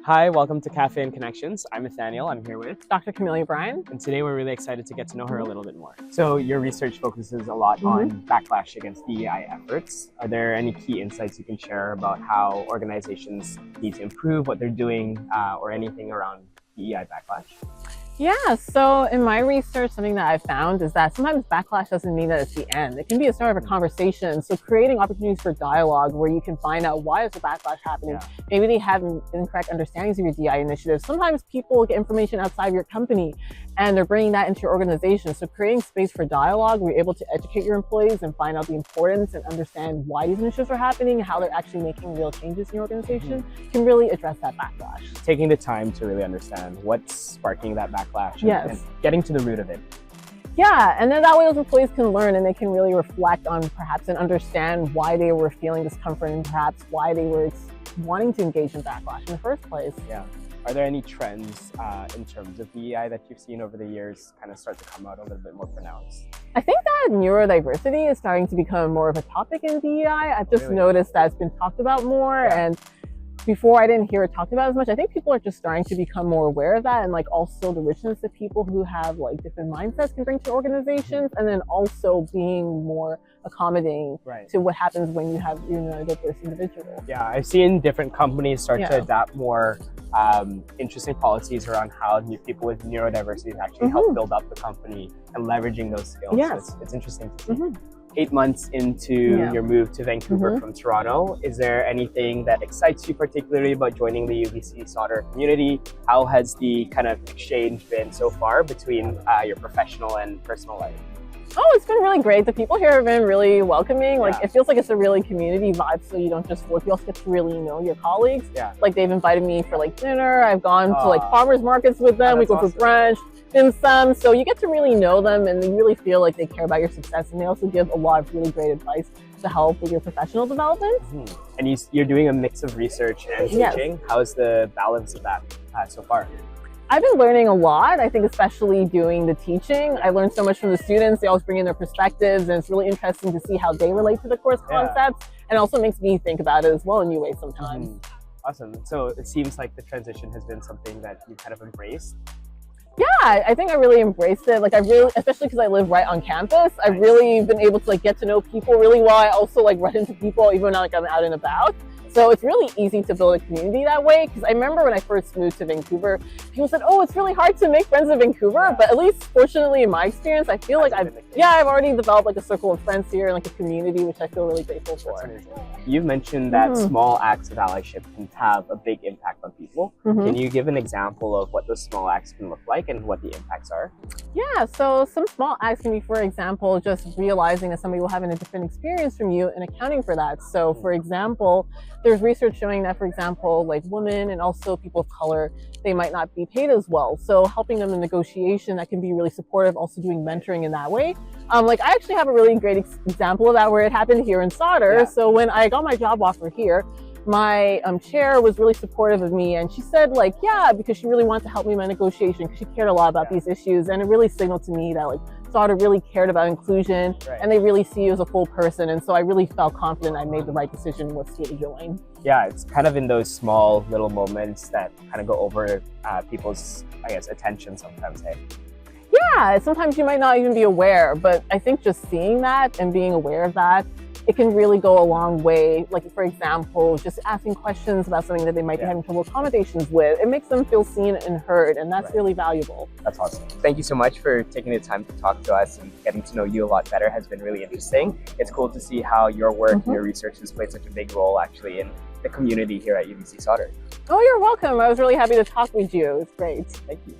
Hi, welcome to Cafe and Connections. I'm Nathaniel. I'm here with Dr. Camellia Bryan. and today we're really excited to get to know her a little bit more. So your research focuses a lot on backlash against DEI efforts. Are there any key insights you can share about how organizations need to improve what they're doing or anything around DEI backlash? Yeah, so in my research, something that I found is that sometimes backlash doesn't mean that it's the end. It can be a start of a conversation. So creating opportunities for dialogue where you can find out why is the backlash happening. Yeah. Maybe they have incorrect understandings of your DEI initiatives. Sometimes people get information outside of your company and they're bringing that into your organization. So creating space for dialogue where you're able to educate your employees and find out the importance and understand why these initiatives are happening, how they're actually making real changes in your organization can really address that backlash. Taking the time to really understand what's sparking that backlash and getting to the root of it. Yeah, and then that way those employees can learn and they can really reflect on perhaps and understand why they were feeling discomfort and perhaps why they were wanting to engage in backlash in the first place. Yeah. Are there any trends in terms of DEI that you've seen over the years kind of start to come out a little bit more pronounced? I think that neurodiversity is starting to become more of a topic in DEI. I've just noticed that it's been talked about more and before I didn't hear it talked about as much. I think people are just starting to become more aware of that and like also the richness that people who have like different mindsets can bring to organizations and then also being more accommodating to what happens when you have neurodiverse individuals. Yeah, I've seen different companies start to adapt more interesting policies around how people with neurodiversity actually help build up the company and leveraging those skills. Yes. So it's interesting to see. 8 months into your move to Vancouver from Toronto, is there anything that excites you particularly about joining the UBC Sauder community? How has the kind of exchange been so far between your professional and personal life? Oh, it's been really great. The people here have been really welcoming. Like it feels like it's a really community vibe. So you don't just work, you also get to really know your colleagues. Like they've invited me for like dinner. I've gone to like farmers markets with them. We go for brunch, dim sum. So you get to really know them and you really feel like they care about your success. And they also give a lot of really great advice to help with your professional development. And you're doing a mix of research and teaching. How's the balance of that so far? I've been learning a lot. I think especially doing the teaching. I learned so much from the students. They always bring in their perspectives and it's really interesting to see how they relate to the course concepts. And also makes me think about it as well in new ways sometimes. Awesome. So it seems like the transition has been something that you kind of embraced. Yeah, I think I really embraced it. Like I really, especially because I live right on campus, I've really been able to like get to know people really well. I also like run into people even when like I'm out and about. So it's really easy to build a community that way. Because I remember when I first moved to Vancouver, people said, oh, it's really hard to make friends in Vancouver. But at least fortunately in my experience, I feel like I've already developed like a circle of friends here and like a community, which I feel really grateful for. You've mentioned that small acts of allyship can have a big impact on people. Can you give an example of what those small acts can look like and what the impacts are? Yeah, so some small acts can be, for example, just realizing that somebody will have a different experience from you and accounting for that. So for example, there's research showing that, for example, like women and also people of color, they might not be paid as well. So helping them in negotiation, that can be really supportive, also doing mentoring in that way. Like I actually have a really great example of that where it happened here in Sauder. So when I got my job offer here, my chair was really supportive of me and she said like, yeah, because she really wanted to help me in my negotiation because she cared a lot about these issues. And it really signaled to me that like Sauder really cared about inclusion and they really see you as a full person. And so I really felt confident I made the right decision with to join. Yeah, it's kind of in those small little moments that kind of go over people's, I guess, attention sometimes, hey? Yeah, sometimes you might not even be aware, but I think just seeing that and being aware of that, it can really go a long way. Like, for example, just asking questions about something that they might be having trouble accommodations with. It makes them feel seen and heard, and that's really valuable. That's awesome. Thank you so much for taking the time to talk to us, and getting to know you a lot better has been really interesting. It's cool to see how your work and your research has played such a big role actually in the community here at UBC Sauder. Oh, you're welcome. I was really happy to talk with you. It's great. Thank you.